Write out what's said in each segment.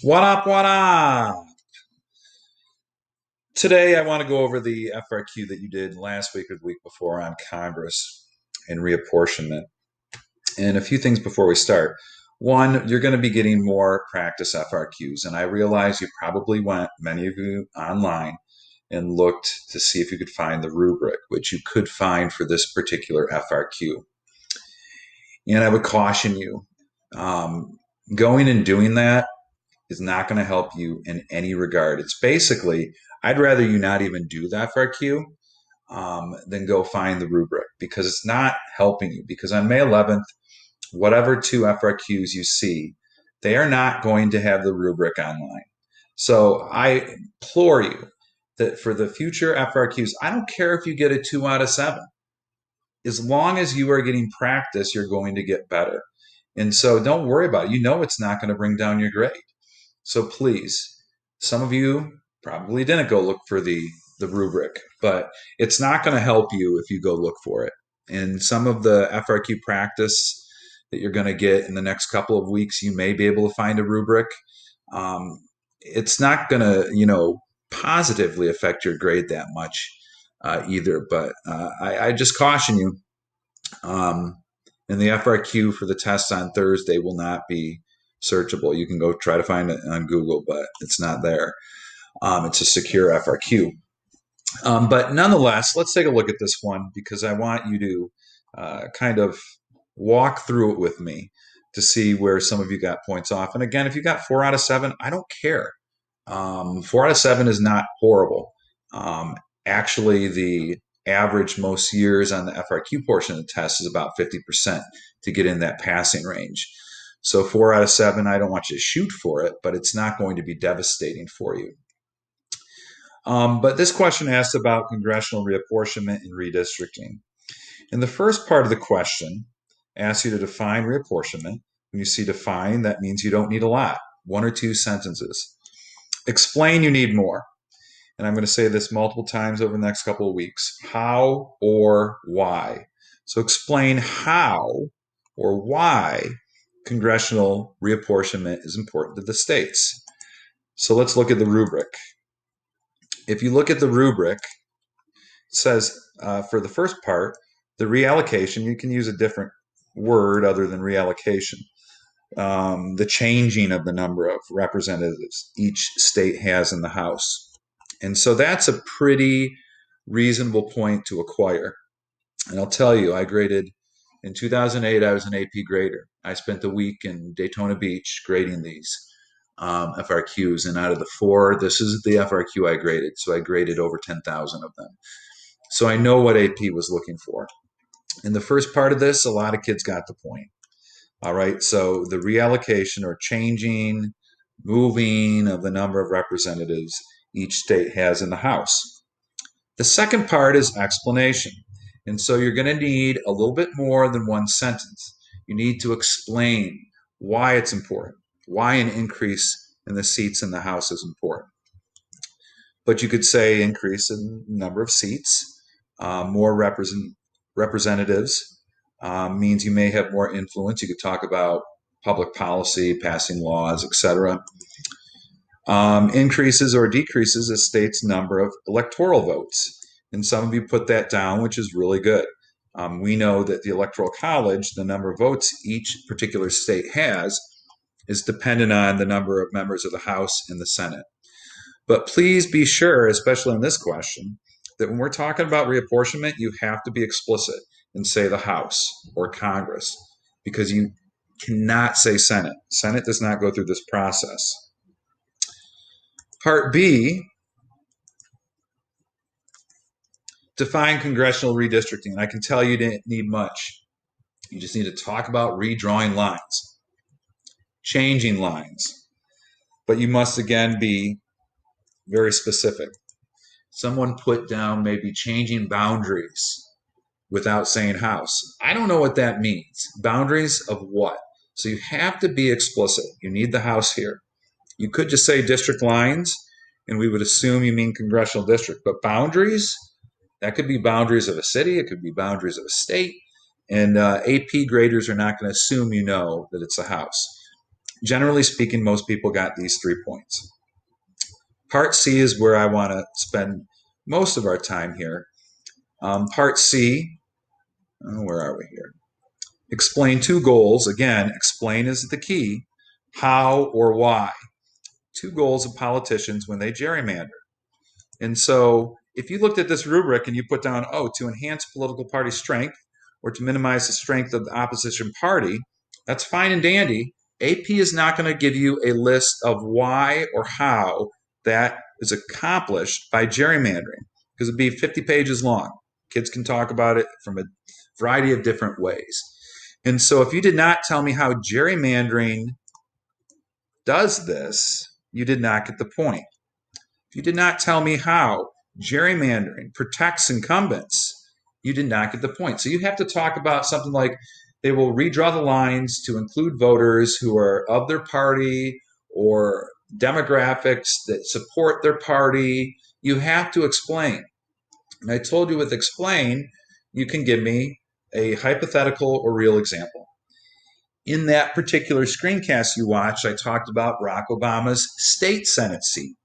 What up, what up? Today I want to go over the FRQ that you did last week or the week before on Congress and reapportionment. And a few things before we start. One, you're going to be getting more practice FRQs. And I realize you probably went, many of you, online and looked to see if you could find the rubric, which you could find for this particular FRQ. And I would caution you, going and doing that is not going to help you in any regard. It's basically, I'd rather you not even do the FRQ than go find the rubric because it's not helping you. Because on May 11th, whatever two FRQs you see, they are not going to have the rubric online. So I implore you that for the future FRQs, I don't care if you get a 2 out of 7. As long as you are getting practice, you're going to get better. And so don't worry about it. You know it's not going to bring down your grade. So please, some of you probably didn't go look for the rubric, but it's not going to help you if you go look for it. And some of the FRQ practice that you're going to get in the next couple of weeks, you may be able to find a rubric. It's not going to, positively affect your grade that much either. But I just caution you. And the FRQ for the test on Thursday will not be searchable. You can go try to find it on Google, but it's not there. It's a secure FRQ. But nonetheless, let's take a look at this one because I want you to kind of walk through it with me to see where some of you got points off. And again, if you got 4 out of 7, I don't care. 4 out of 7 is not horrible. Actually, the average most years on the FRQ portion of the test is about 50% to get in that passing range. So 4 out of 7, I don't want you to shoot for it, but it's not going to be devastating for you. But this question asks about congressional reapportionment and redistricting. And the first part of the question asks you to define reapportionment. When you see define, that means you don't need a lot, 1 or 2 sentences. Explain, you need more. And I'm going to say this multiple times over the next couple of weeks. How or why. So explain how or why congressional reapportionment is important to the states. So let's look at the rubric. If you look at the rubric, it says for the first part, the reallocation, you can use a different word other than reallocation. The changing of the number of representatives each state has in the House. And so that's a pretty reasonable point to acquire. And I'll tell you, I graded in 2008, I was an AP grader. I spent a week in Daytona Beach grading these FRQs. And out of the 4, this is the FRQ I graded. So I graded over 10,000 of them. So I know what AP was looking for. In the first part of this, a lot of kids got the point. All right, so the reallocation or changing, moving of the number of representatives each state has in the House. The second part is explanation. And so you're going to need a little bit more than 1 sentence. You need to explain why it's important, why an increase in the seats in the House is important. But you could say increase in number of seats, more representatives means you may have more influence. You could talk about public policy, passing laws, etc. Increases or decreases a state's number of electoral votes. And some of you put that down, which is really good. We know that the Electoral College, the number of votes each particular state has, is dependent on the number of members of the House and the Senate. But please be sure, especially in this question, that when we're talking about reapportionment, you have to be explicit and say the House or Congress, because you cannot say Senate. Senate does not go through this process. Part B, define congressional redistricting. And I can tell you didn't need much. You just need to talk about redrawing lines, changing lines. But you must, again, be very specific. Someone put down maybe changing boundaries without saying House. I don't know what that means. Boundaries of what? So you have to be explicit. You need the House here. You could just say district lines, and we would assume you mean congressional district. But boundaries, that could be boundaries of a city. It could be boundaries of a state. And AP graders are not going to assume you know that it's a House. Generally speaking, most people got these 3 points. Part C is where I want to spend most of our time here. Part C, where are we here? Explain 2 goals. Again, explain is the key. How or why. 2 goals of politicians when they gerrymander. And so if you looked at this rubric and you put down, to enhance political party strength or to minimize the strength of the opposition party, that's fine and dandy. AP is not going to give you a list of why or how that is accomplished by gerrymandering, because it'd be 50 pages long. Kids can talk about it from a variety of different ways. And so if you did not tell me how gerrymandering does this, you did not get the point. If you did not tell me how gerrymandering protects incumbents, you did not get the point. So you have to talk about something like they will redraw the lines to include voters who are of their party or demographics that support their party. You have to explain. And I told you with explain, you can give me a hypothetical or real example. In that particular screencast you watched, I talked about Barack Obama's state Senate seat.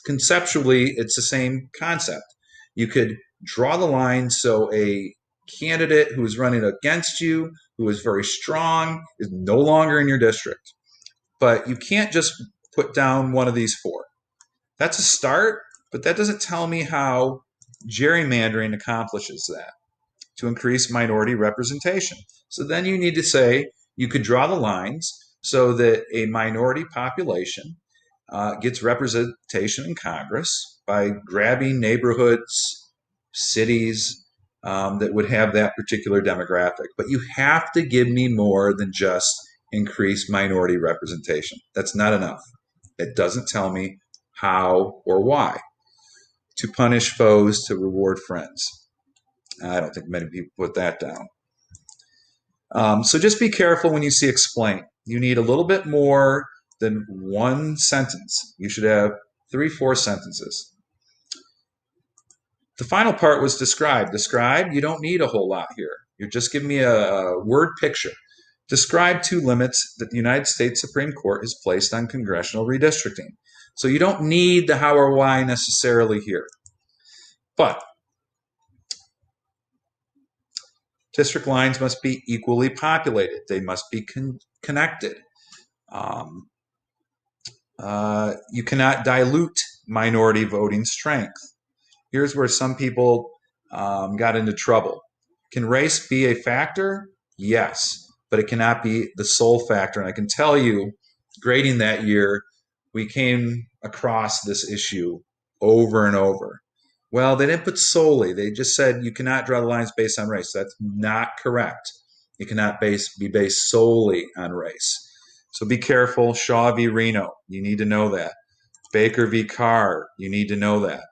Conceptually, it's the same concept. You could draw the line so a candidate who is running against you, who is very strong, is no longer in your district. But you can't just put down one of these 4. That's a start, but that doesn't tell me how gerrymandering accomplishes that to increase minority representation. So then you need to say you could draw the lines so that a minority population gets representation in Congress by grabbing neighborhoods, cities that would have that particular demographic. But you have to give me more than just increased minority representation. That's not enough. It doesn't tell me how or why. To punish foes, to reward friends. I don't think many people put that down. So just be careful when you see explain. You need a little bit more than 1 sentence. You should have 3, 4 sentences. The final part was describe. Describe, you don't need a whole lot here. You're just giving me a word picture. Describe 2 limits that the United States Supreme Court has placed on congressional redistricting. So you don't need the how or why necessarily here. But district lines must be equally populated. They must be connected. You cannot dilute minority voting strength. Here's where some people got into trouble. Can race be a factor? Yes, but it cannot be the sole factor. And I can tell you, grading that year, we came across this issue over and over. Well, they didn't put solely. They just said you cannot draw the lines based on race. That's not correct. You cannot be based solely on race. So be careful. Shaw v. Reno, you need to know that. Baker v. Carr, you need to know that.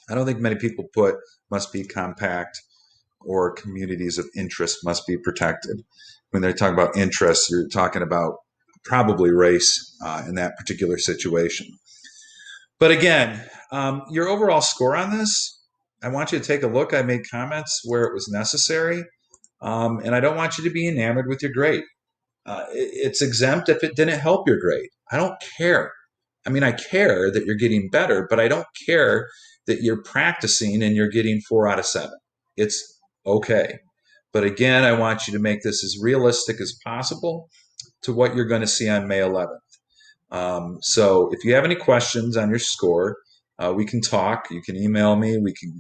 I don't think many people put must be compact or communities of interest must be protected. When they're talking about interests, you're talking about probably race in that particular situation. But again, your overall score on this, I want you to take a look. I made comments where it was necessary, and I don't want you to be enamored with your grade. It's exempt if it didn't help your grade. I don't care. I mean, I care that you're getting better, but I don't care that you're practicing and you're getting 4 out of 7. It's okay. But again, I want you to make this as realistic as possible to what you're going to see on May 11th. So if you have any questions on your score, we can talk. You can email me. We can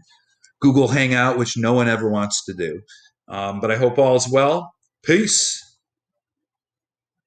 Google Hangout, which no one ever wants to do. But I hope all is well. Peace.